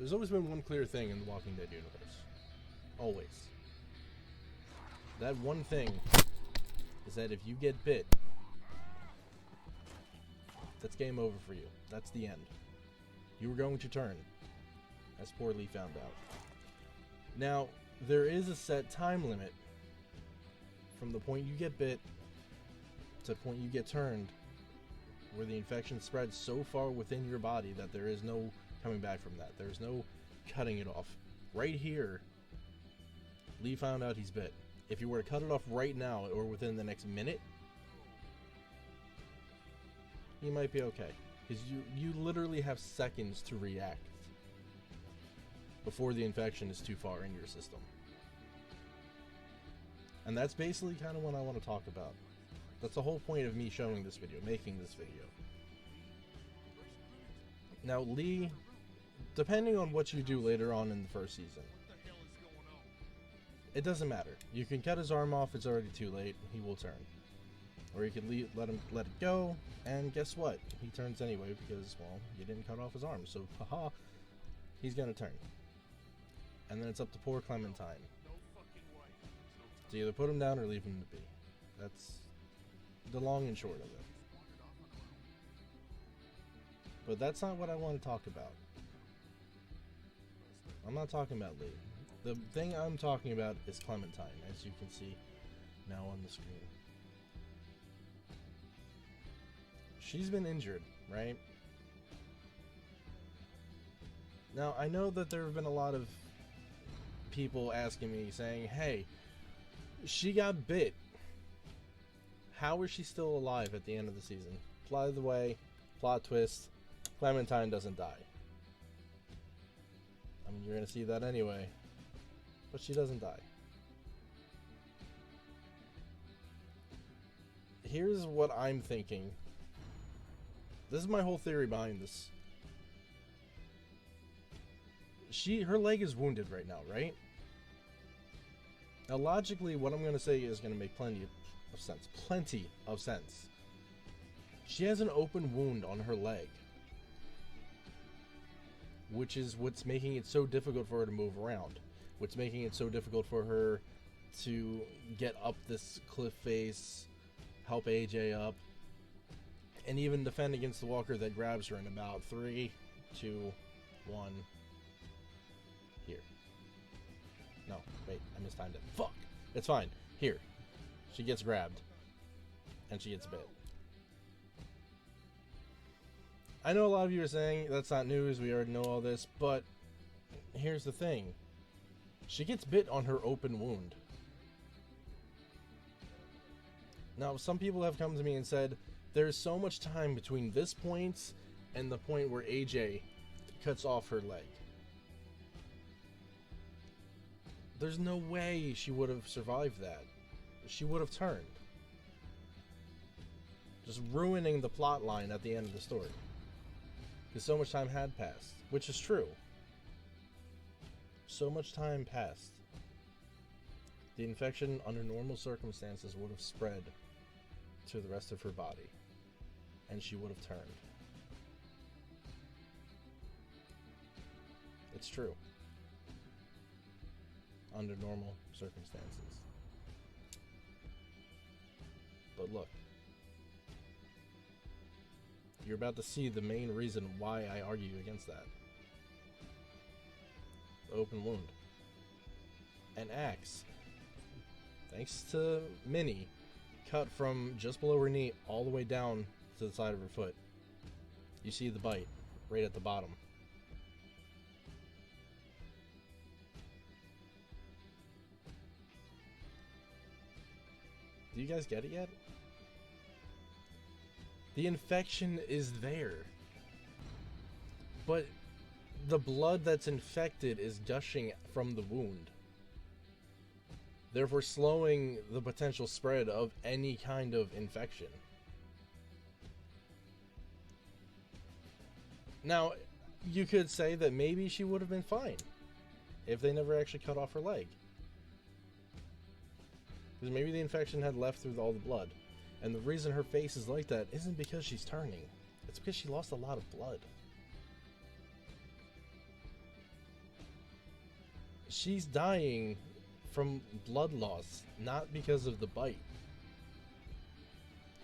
There's always been one clear thing in the Walking Dead universe. Always. That one thing is that if you get bit, that's game over for you. That's the end. You were going to turn, as poor Lee found out. Now, there is a set time limit from the point you get bit to the point you get turned, where the infection spreads so far within your body that there is no coming back from that. There's no cutting it off. Right here, Lee found out he's bit. If you were to cut it off right now or within the next minute, he might be okay. Because you literally have seconds to react before the infection is too far in your system. And that's basically kind of what I want to talk about. That's the whole point of me showing this video, making this video. Now, Lee, depending on what you do later on in the first season, it doesn't matter. You can cut his arm off, it's already too late, he will turn. Or you can let it go, and guess what? He turns anyway because, well, you didn't cut off his arm, so haha, he's gonna turn. And then it's up to poor Clementine to either put him down or leave him to be. That's the long and short of it. But that's not what I want to talk about. I'm not talking about Lee. The thing I'm talking about is Clementine, as you can see now on the screen. She's been injured, right? Now, I know that there have been a lot of people asking me, saying, hey, she got bit. How is she still alive at the end of the season? By the way, plot twist, Clementine doesn't die. I mean, you're going to see that anyway. But she doesn't die. Here's what I'm thinking. This is my whole theory behind this. Her leg is wounded right now, right? Now, logically, what I'm going to say is going to make plenty of sense. Plenty of sense. She has an open wound on her leg, which is what's making it so difficult for her to move around. What's making it so difficult for her to get up this cliff face, help AJ up, and even defend against the walker that grabs her in about 3, 2, 1. Here. No, wait, I mistimed it. Fuck! It's fine. Here. She gets grabbed. And she gets bit. I know a lot of you are saying that's not news, we already know all this, but here's the thing. She gets bit on her open wound. Now, some people have come to me and said, there's so much time between this point and the point where AJ cuts off her leg. There's no way she would have survived that. She would have turned. Just ruining the plot line at the end of the story. Because so much time had passed. Which is true. So much time passed. The infection, under normal circumstances, would have spread to the rest of her body. And she would have turned. It's true. Under normal circumstances. But look. You're about to see the main reason why I argue against that. The open wound. An axe. Thanks to Minnie. Cut from just below her knee all the way down to the side of her foot. You see the bite right at the bottom. Do you guys get it yet? The infection is there. But the blood that's infected is gushing from the wound. Therefore slowing the potential spread of any kind of infection. Now, you could say that maybe she would have been fine if they never actually cut off her leg. Because maybe the infection had left through all the blood. And the reason her face is like that isn't because she's turning. It's because she lost a lot of blood. she's dying from blood loss, not because of the bite.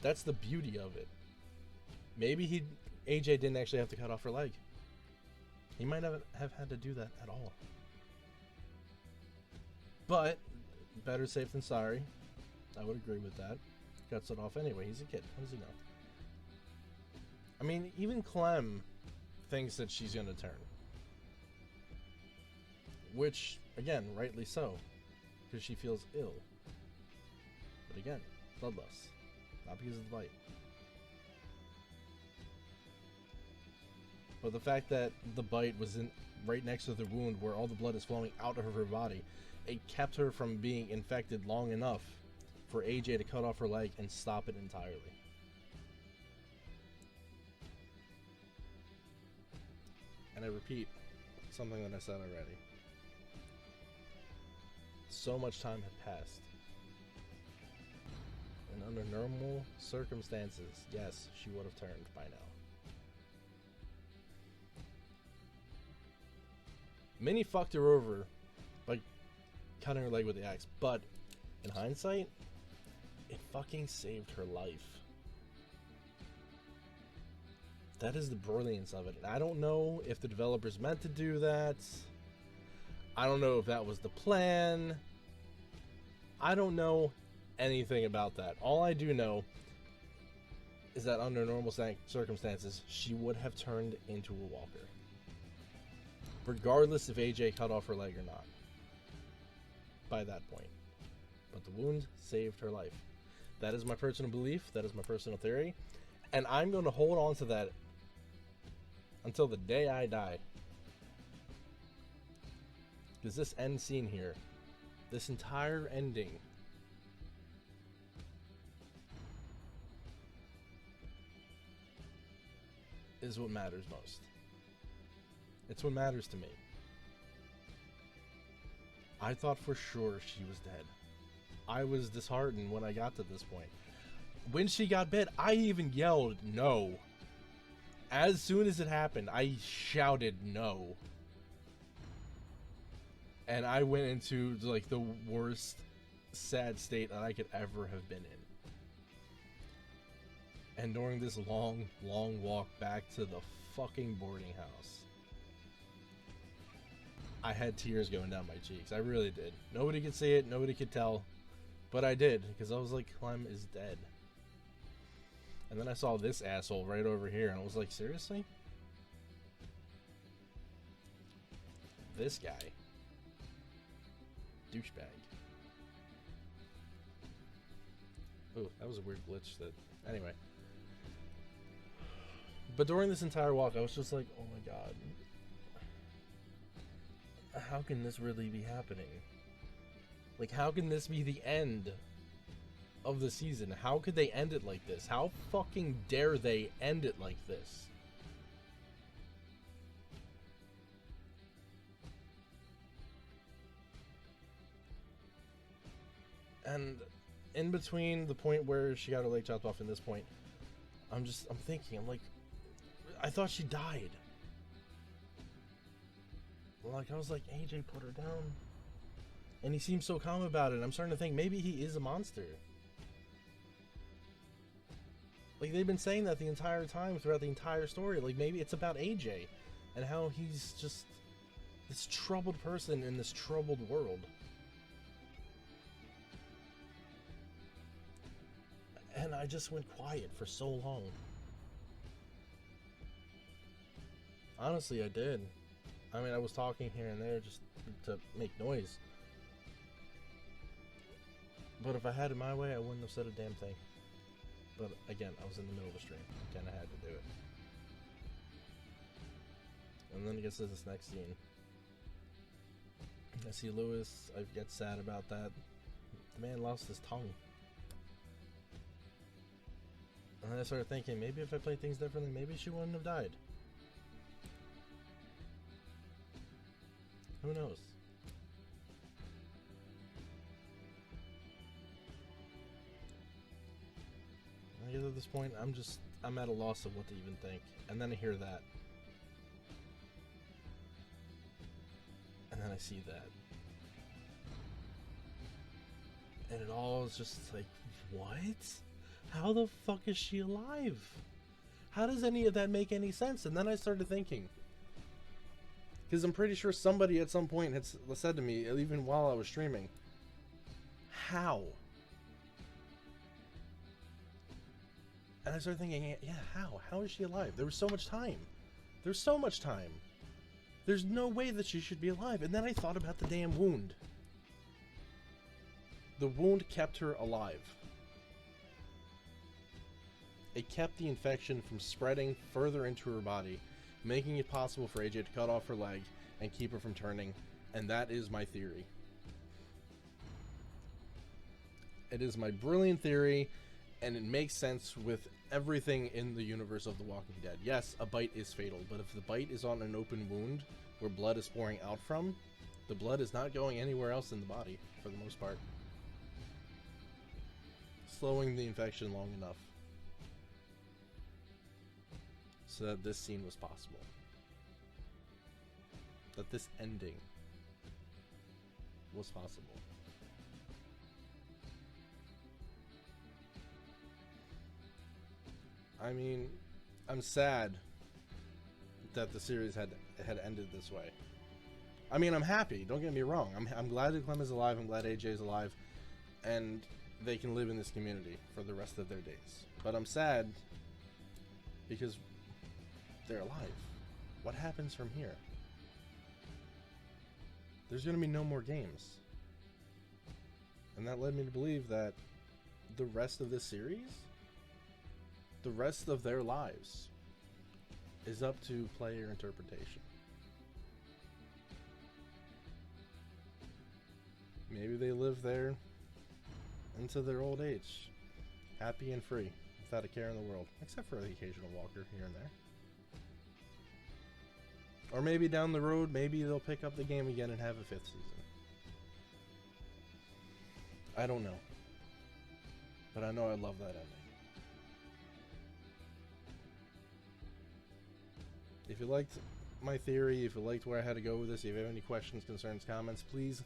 That's the beauty of it. Maybe AJ didn't actually have to cut off her leg. He might not have had to do that at all. But better safe than sorry. I would agree with that. Cuts it off anyway. He's a kid. What does he know? I mean, even Clem thinks that she's going to turn. Which, again, rightly so. Because she feels ill. But again, bloodlust. Not because of the bite. But the fact that the bite was right next to the wound where all the blood is flowing out of her body, it kept her from being infected long enough for AJ to cut off her leg and stop it entirely. And I repeat something that I said already. So much time had passed. And under normal circumstances, yes, she would have turned by now. Minnie fucked her over by cutting her leg with the axe, but in hindsight, it fucking saved her life. That is the brilliance of it. And I don't know if the developers meant to do that. I don't know if that was the plan. I don't know anything about that. All I do know is that under normal circumstances, she would have turned into a walker. Regardless if AJ cut off her leg or not. By that point. But the wound saved her life. That is my personal belief. That is my personal theory. And I'm going to hold on to that until the day I die. Because this end scene here, this entire ending, is what matters most. It's what matters to me. I thought for sure she was dead. I was disheartened when I got to this point. When she got bit, I even yelled no. As soon as it happened, I shouted no. And I went into like the worst sad state that I could ever have been in. And during this long, long walk back to the fucking boarding house, I had tears going down my cheeks. I really did. Nobody could see it. Nobody could tell. But I did. Because I was like, Clem is dead. And then I saw this asshole right over here. And I was like, seriously? This guy. Douchebag. Ooh, that was a weird glitch that... Anyway. But during this entire walk, I was just like, oh my god. How can this really be happening? Like, how can this be the end of the season? How could they end it like this? How fucking dare they end it like this? And in between the point where she got her leg chopped off and this point, I'm thinking, I'm like, I thought she died. Like, I was like, AJ put her down. And he seems so calm about it. I'm starting to think maybe he is a monster. Like, they've been saying that the entire time throughout the entire story. Like, maybe it's about AJ and how he's just this troubled person in this troubled world. And I just went quiet for so long. Honestly, I did. I mean, I was talking here and there just to make noise. But if I had it my way, I wouldn't have said a damn thing. But again, I was in the middle of the stream. Kind of had to do it. And then it gets to this next scene. I see Lewis. I get sad about that. The man lost his tongue. And then I started thinking, maybe if I played things differently, maybe she wouldn't have died. Who knows? I guess at this point, I'm at a loss of what to even think. And then I hear that. And then I see that. And it all is just like, what? How the fuck is she alive? How does any of that make any sense? And then I started thinking, because I'm pretty sure somebody at some point had said to me, even while I was streaming, how? And I started thinking, yeah, how? How is she alive? There was so much time. There's so much time. There's no way that she should be alive. And then I thought about the damn wound. The wound kept her alive. It kept the infection from spreading further into her body, making it possible for AJ to cut off her leg and keep her from turning. And that is my theory. It is my brilliant theory, and it makes sense with everything in the universe of The Walking Dead. Yes, a bite is fatal, but if the bite is on an open wound where blood is pouring out from, the blood is not going anywhere else in the body, for the most part. Slowing the infection long enough so that this scene was possible. That this ending was possible. I mean, I'm sad that the series had ended this way. I mean, I'm happy, don't get me wrong. I'm glad that Clem is alive, I'm glad AJ is alive, and they can live in this community for the rest of their days. But I'm sad because they're alive. What happens from here? There's going to be no more games. And that led me to believe that the rest of this series, the rest of their lives, is up to player interpretation. Maybe they live there into their old age, happy and free, without a care in the world, except for the occasional walker here and there. Or maybe down the road, maybe they'll pick up the game again and have a 5th season. I don't know. But I know I love that ending. If you liked my theory, if you liked where I had to go with this, if you have any questions, concerns, comments, please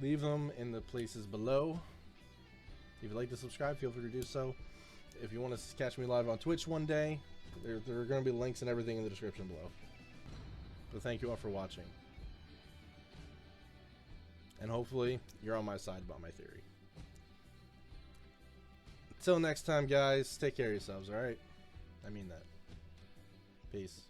leave them in the places below. If you'd like to subscribe, feel free to do so. If you want to catch me live on Twitch one day, there are going to be links and everything in the description below. But thank you all for watching. And hopefully, you're on my side about my theory. Until next time, guys, take care of yourselves, alright? I mean that. Peace.